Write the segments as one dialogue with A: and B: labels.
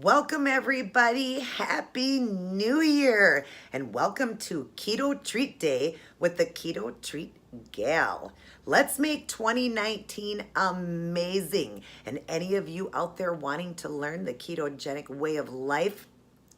A: Welcome everybody, Happy New Year, and welcome to Keto Treat Day with the Keto Treat Gal. Let's make 2019 amazing. And any of you out there wanting to learn the ketogenic way of life,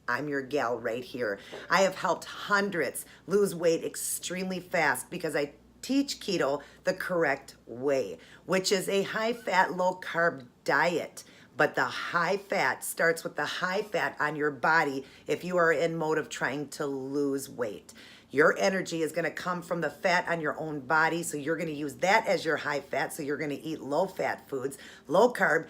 A: I'm your gal right here. I have helped hundreds lose weight extremely fast because I teach keto the correct way, which is a high-fat, low-carb diet. But the high fat starts with the high fat on your body if you are in mode of trying to lose weight. Your energy is going to come from the fat on your own body, so you're going to use that as your high fat, so you're going to eat low fat foods, low carb.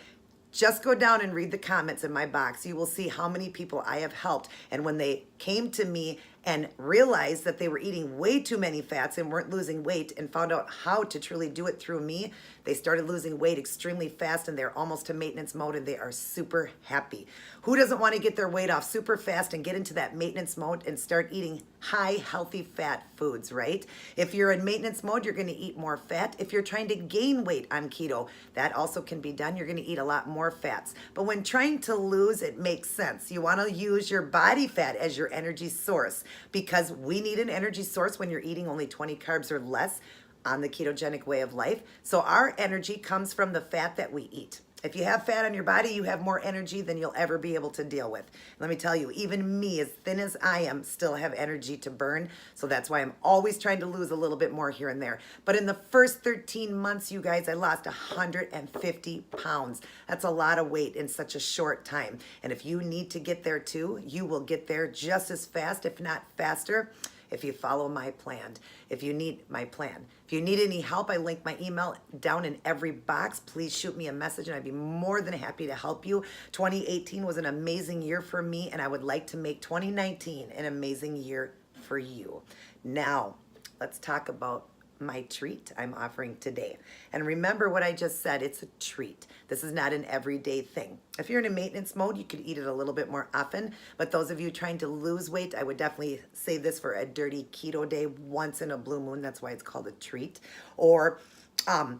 A: Just go down and read the comments in my box. You will see how many people I have helped. And when they came to me and realized that they were eating way too many fats and weren't losing weight and found out how to truly do it through me, they started losing weight extremely fast and they're almost to maintenance mode and they are super happy. Who doesn't want to get their weight off super fast and get into that maintenance mode and start eating high, healthy fat foods, right? If you're in maintenance mode, you're going to eat more fat. If you're trying to gain weight on keto, that also can be done. You're going to eat a lot more fats. But when trying to lose, it makes sense. You want to use your body fat as your energy source because we need an energy source when you're eating only 20 carbs or less on the ketogenic way of life. So our energy comes from the fat that we eat. If you have fat on your body, you have more energy than you'll ever be able to deal with. Let me tell you, even me, as thin as I am, still have energy to burn. So that's why I'm always trying to lose a little bit more here and there. But in the first 13 months, you guys, I lost 150 pounds. That's a lot of weight in such a short time. And if you need to get there too, you will get there just as fast, if not faster, if you follow my plan. If you need my plan. If you need any help, I link my email down in every box. Please shoot me a message and I'd be more than happy to help you. 2018 was an amazing year for me and I would like to make 2019 an amazing year for you. Now, let's talk about my treat I'm offering today. And remember what I just said, it's a treat. This is not an everyday thing. If you're in a maintenance mode, you could eat it a little bit more often, but those of you trying to lose weight, I would definitely say this for a dirty keto day once in a blue moon. That's why it's called a treat. Or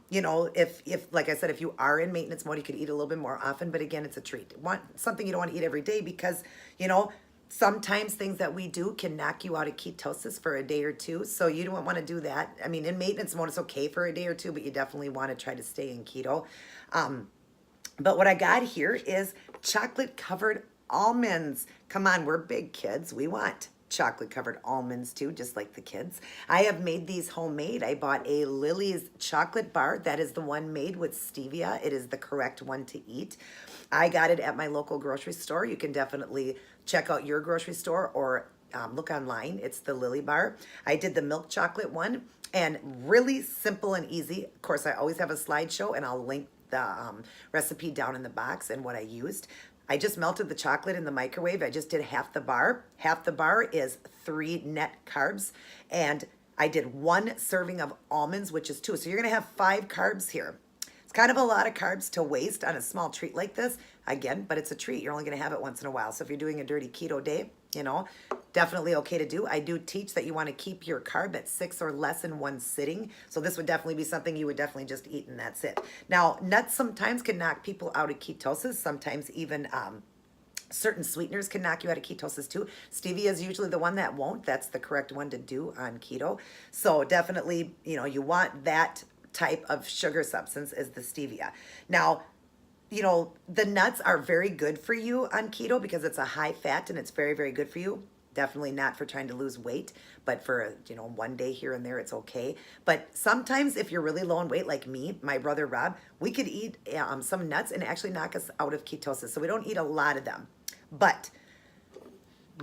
A: you know, if like I said, if you are in maintenance mode, you could eat a little bit more often, but again, it's a treat. Want something you don't want to eat every day because, you know, sometimes things that we do can knock you out of ketosis for a day or two. So you don't want to do that. I mean, in maintenance mode, it's okay for a day or two, but you definitely want to try to stay in keto. But what I got here is chocolate covered almonds. Come on, we're big kids. We want chocolate covered almonds too, just like the kids. I have made these homemade. I bought a Lilly's chocolate bar. That is the one made with stevia. It is the correct one to eat. I got it at my local grocery store. You can definitely check out your grocery store or look online. It's the Lilly bar. I did the milk chocolate one and really simple and easy. Of course, I always have a slideshow and I'll link the recipe down in the box and what I used. I just melted the chocolate in the microwave. I just did half the bar. Half the bar is 3 net carbs. And I did 1 serving of almonds, which is 2. So you're going to have 5 carbs here. It's kind of a lot of carbs to waste on a small treat like this. Again, but it's a treat. You're only going to have it once in a while. So if you're doing a dirty keto day, you know, definitely okay to do. I do teach that you want to keep your carb at 6 or less in one sitting. So this would definitely be something you would definitely just eat and that's it. Now, nuts sometimes can knock people out of ketosis. Sometimes even certain sweeteners can knock you out of ketosis too. Stevia is usually the one that won't. That's the correct one to do on keto. So definitely, you know, you want that type of sugar substance is the stevia. Now, you know, the nuts are very good for you on keto because it's a high fat and it's very, very good for you. Definitely not for trying to lose weight, but for, you know, one day here and there, it's okay. But sometimes if you're really low in weight like me, my brother Rob, we could eat some nuts and actually knock us out of ketosis. So we don't eat a lot of them, but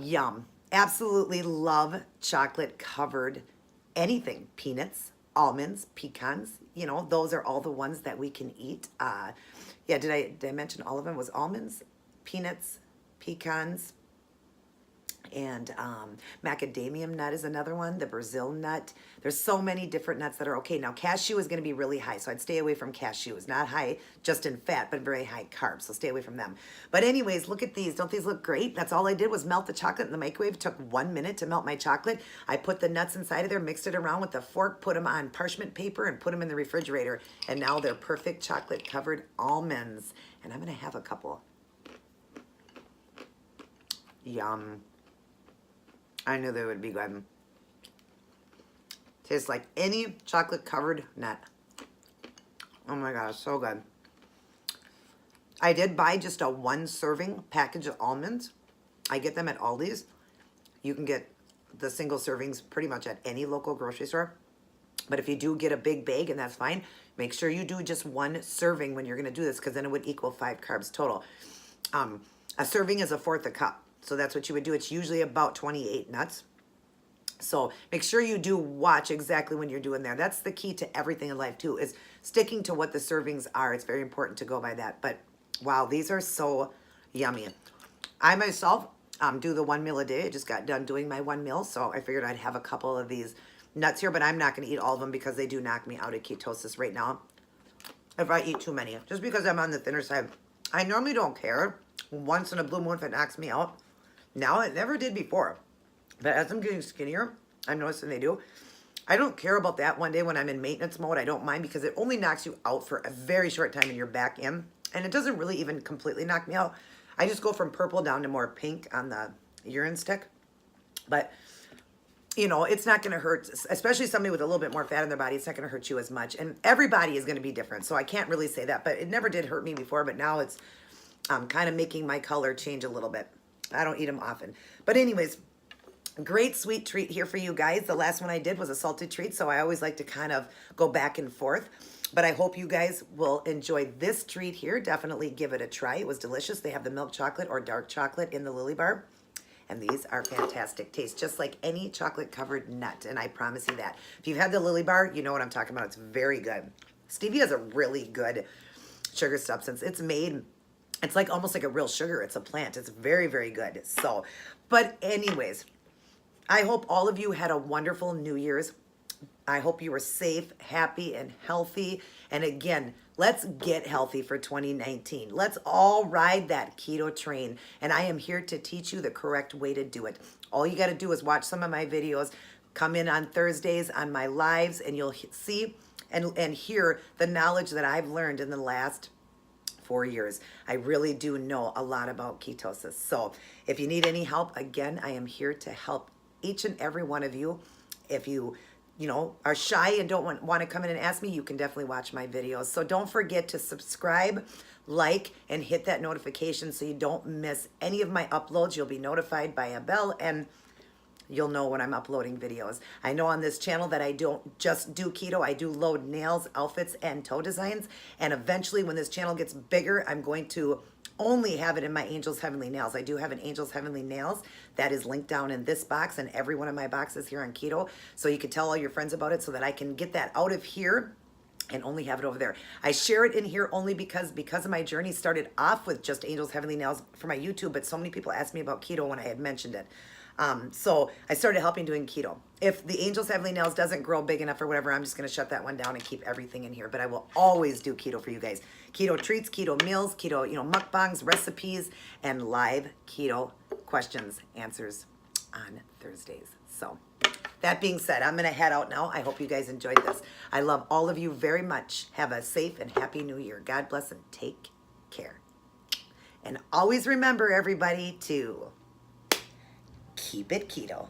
A: yum. Absolutely love chocolate covered anything, peanuts, almonds, pecans, you know, those are all the ones that we can eat. Yeah, did I mention all of them? It was almonds, peanuts, pecans, and macadamia nut is another one, the Brazil nut. There's so many different nuts that are okay. Now, cashew is going to be really high, so I'd stay away from cashews. Not high just in fat, but very high carbs, so stay away from them. But anyways, look at these. Don't these look great? That's all I did was melt the chocolate in the microwave. It took 1 minute to melt my chocolate. I put the nuts inside of there, mixed it around with a fork, put them on parchment paper, and put them in the refrigerator. And now they're perfect chocolate-covered almonds. And I'm going to have a couple. Yum. I knew they would be good. Tastes like any chocolate covered nut. Oh my gosh, so good. I did buy just a 1 serving package of almonds. I get them at Aldi's. You can get the single servings pretty much at any local grocery store. But if you do get a big bag, and that's fine, make sure you do just 1 serving when you're going to do this, because then it would equal 5 carbs total. A serving is 1/4 a cup. So that's what you would do. It's usually about 28 nuts. So make sure you do watch exactly when you're doing that. That's the key to everything in life too, is sticking to what the servings are. It's very important to go by that. But wow, these are so yummy. I myself do the 1 meal a day. I just got done doing my 1 meal, so I figured I'd have a couple of these nuts here, but I'm not going to eat all of them because they do knock me out of ketosis right now if I eat too many, just because I'm on the thinner side. I normally don't care. Once in a blue moon if it knocks me out. Now, it never did before. But as I'm getting skinnier, I'm noticing they do. I don't care about that one day when I'm in maintenance mode. I don't mind because it only knocks you out for a very short time and you're back in. And it doesn't really even completely knock me out. I just go from purple down to more pink on the urine stick. But, you know, it's not going to hurt, especially somebody with a little bit more fat in their body. It's not going to hurt you as much. And everybody is going to be different. So I can't really say that. But it never did hurt me before. But now it's kind of making my color change a little bit. I don't eat them often. But anyways, great sweet treat here for you guys. The last one I did was a salted treat, so I always like to kind of go back and forth. But I hope you guys will enjoy this treat here. Definitely give it a try. It was delicious. They have the milk chocolate or dark chocolate in the Lilly bar. And these are fantastic taste, just like any chocolate-covered nut, and I promise you that. If you've had the Lilly bar, you know what I'm talking about. It's very good. Stevia is a really good sugar substance. It's made... It's like almost like a real sugar. It's a plant. It's very, very good. So, but anyways, I hope all of you had a wonderful New Year's. I hope you were safe, happy, and healthy. And again, let's get healthy for 2019. Let's all ride that keto train. And I am here to teach you the correct way to do it. All you got to do is watch some of my videos. Come in on Thursdays on my lives, and you'll see and hear the knowledge that I've learned in the last 4 years. I really do know a lot about ketosis. So if you need any help, again, I am here to help each and every one of you. If you are shy and don't want to come in and ask me, you can definitely watch my videos. So don't forget to subscribe, like, and hit that notification so you don't miss any of my uploads. You'll be notified by a bell, and you'll know when I'm uploading videos. I know on this channel that I don't just do keto. I do load nails, outfits, and toe designs. And eventually when this channel gets bigger, I'm going to only have it in my Angels Heavenly Nails. I do have an Angels Heavenly Nails that is linked down in this box and every one of my boxes here on keto. So you can tell all your friends about it so that I can get that out of here and only have it over there. I share it in here only because of my journey started off with just Angels Heavenly Nails for my YouTube, but so many people asked me about keto when I had mentioned it. So I started helping doing keto. If the Angels Heavenly Nails doesn't grow big enough or whatever, I'm just going to shut that one down and keep everything in here. But I will always do keto for you guys. Keto treats, keto meals, keto, mukbangs, recipes, and live keto questions, answers on Thursdays. So that being said, I'm going to head out now. I hope you guys enjoyed this. I love all of you very much. Have a safe and happy new year. God bless and take care. And always remember, everybody, to keep it keto.